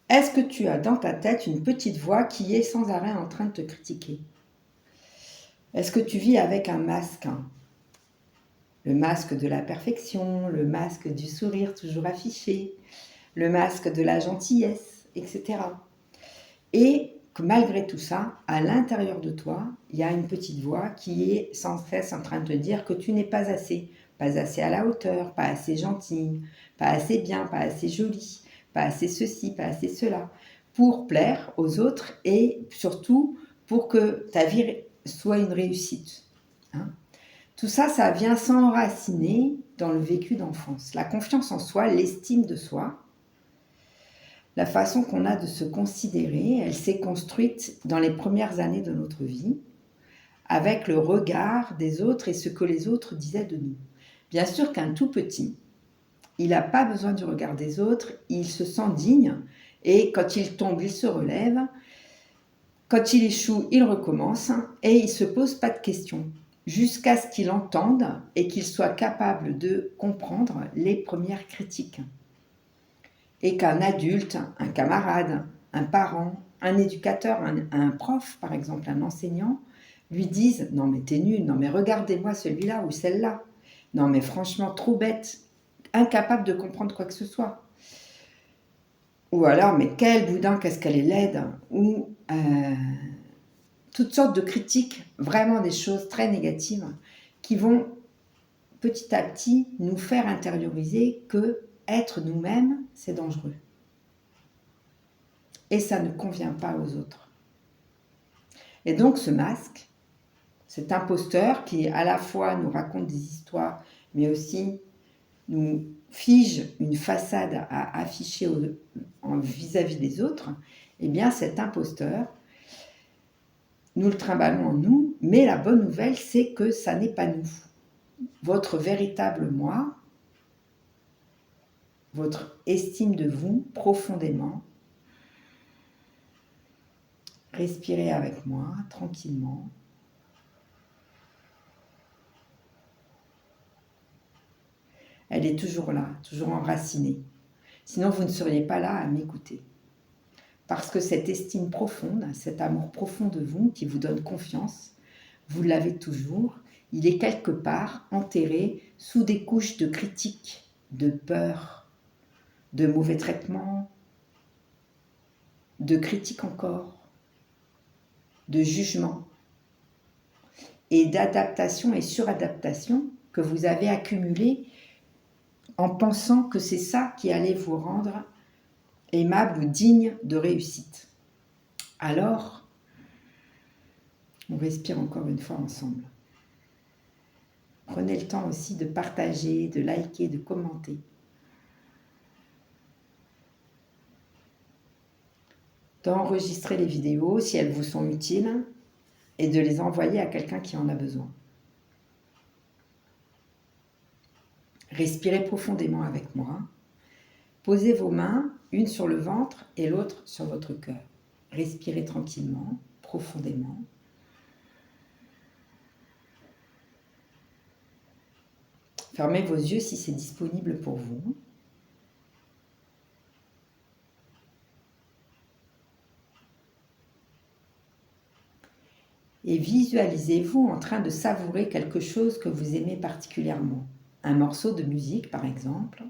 Est-ce que tu as dans ta tête une petite voix qui est sans arrêt en train de te critiquer? Est-ce que tu vis avec un masque? Le masque de la perfection, le masque du sourire toujours affiché, le masque de la gentillesse, etc. Et que malgré tout ça, à l'intérieur de toi, il y a une petite voix qui est sans cesse en train de te dire que tu n'es pas assez à la hauteur, pas assez gentille, pas assez bien, pas assez jolie, pas assez ceci, pas assez cela, pour plaire aux autres et surtout pour que ta vie soit une réussite. Hein. Tout ça, ça vient s'enraciner dans le vécu d'enfance. La confiance en soi, l'estime de soi, la façon qu'on a de se considérer, elle s'est construite dans les premières années de notre vie, avec le regard des autres et ce que les autres disaient de nous. Bien sûr qu'un tout petit, il n'a pas besoin du regard des autres, il se sent digne, et quand il tombe, il se relève, quand il échoue, il recommence, et il ne se pose pas de questions, jusqu'à ce qu'il entende et qu'il soit capable de comprendre les premières critiques. Et qu'un adulte, un camarade, un parent, un éducateur, un prof, par exemple, un enseignant, lui dise « Non mais t'es nul, non mais regardez-moi celui-là ou celle-là. Non mais franchement, trop bête, incapable de comprendre quoi que ce soit. » Ou alors « Mais quel boudin, qu'est-ce qu'elle est laide » ou toutes sortes de critiques, vraiment des choses très négatives qui vont petit à petit nous faire intérioriser que être nous-mêmes, c'est dangereux. Et ça ne convient pas aux autres. Et donc ce masque, cet imposteur qui à la fois nous raconte des histoires, mais aussi nous fige une façade à afficher vis-à-vis des autres, eh bien cet imposteur, nous le trimballons en nous, mais la bonne nouvelle, c'est que ça n'est pas nous. Votre véritable moi, votre estime de vous profondément, respirez avec moi tranquillement. Elle est toujours là, toujours enracinée. Sinon, vous ne seriez pas là à m'écouter. Parce que cette estime profonde, cet amour profond de vous qui vous donne confiance, vous l'avez toujours, il est quelque part enterré sous des couches de critiques, de peur, de mauvais traitements, de critiques encore, de jugement et d'adaptation et suradaptation que vous avez accumulées en pensant que c'est ça qui allait vous rendre aimable ou digne de réussite. Alors, on respire encore une fois ensemble. Prenez le temps aussi de partager, de liker, de commenter. D'enregistrer les vidéos si elles vous sont utiles et de les envoyer à quelqu'un qui en a besoin. Respirez profondément avec moi. Posez vos mains, une sur le ventre et l'autre sur votre cœur. Respirez tranquillement, profondément. Fermez vos yeux si c'est disponible pour vous. Et visualisez-vous en train de savourer quelque chose que vous aimez particulièrement. Un morceau de musique, par exemple,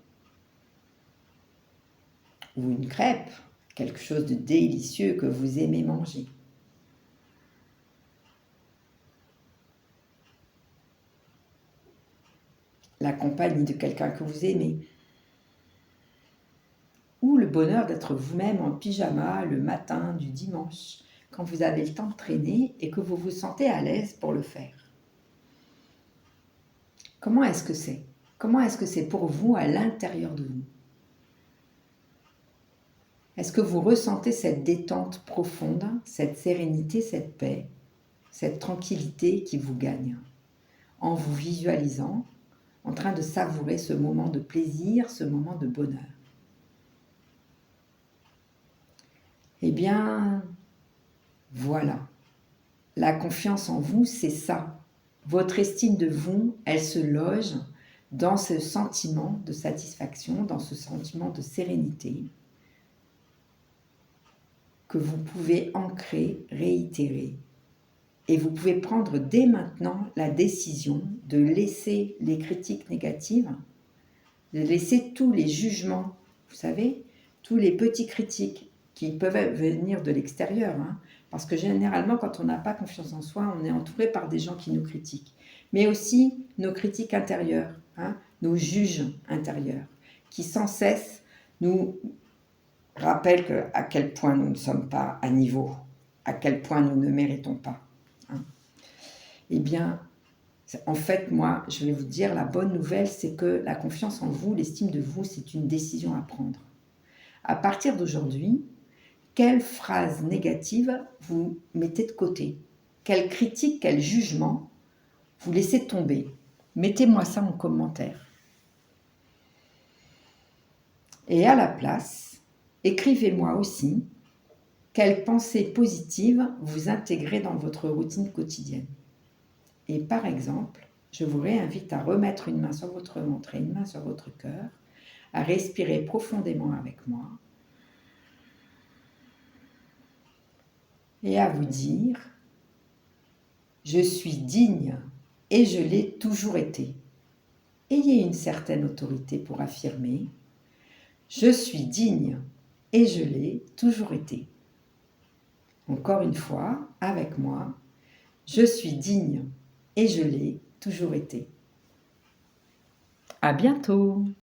ou une crêpe, quelque chose de délicieux que vous aimez manger. La compagnie de quelqu'un que vous aimez. Ou le bonheur d'être vous-même en pyjama le matin du dimanche, quand vous avez le temps de traîner et que vous vous sentez à l'aise pour le faire. Comment est-ce que c'est ? Comment est-ce que c'est pour vous à l'intérieur de vous ? Est-ce que vous ressentez cette détente profonde, cette sérénité, cette paix, cette tranquillité qui vous gagne en vous visualisant, en train de savourer ce moment de plaisir, ce moment de bonheur? Eh bien, voilà. La confiance en vous, c'est ça. Votre estime de vous, elle se loge dans ce sentiment de satisfaction, dans ce sentiment de sérénité. que vous pouvez ancrer, réitérer. Et vous pouvez prendre dès maintenant la décision de laisser les critiques négatives, de laisser tous les jugements, vous savez, tous les petits critiques qui peuvent venir de l'extérieur, hein, parce que généralement, quand on n'a pas confiance en soi, on est entouré par des gens qui nous critiquent, mais aussi nos critiques intérieures, hein, nos juges intérieurs, qui sans cesse nous rappellent à quel point nous ne sommes pas à niveau, à quel point nous ne méritons pas. Hein. Eh bien, en fait, moi, je vais vous dire, la bonne nouvelle, c'est que la confiance en vous, l'estime de vous, c'est une décision à prendre. À partir d'aujourd'hui, quelle phrase négative vous mettez de côté? Quelle critique, quel jugement vous laissez tomber? Mettez-moi ça en commentaire. Et à la place, écrivez-moi aussi quelles pensées positives vous intégrez dans votre routine quotidienne. Et par exemple, je vous réinvite à remettre une main sur votre ventre et une main sur votre cœur, à respirer profondément avec moi et à vous dire « Je suis digne et je l'ai toujours été ». Ayez une certaine autorité pour affirmer « Je suis digne et je l'ai toujours été ». Encore une fois, avec moi, « Je suis digne et je l'ai toujours été ». À bientôt!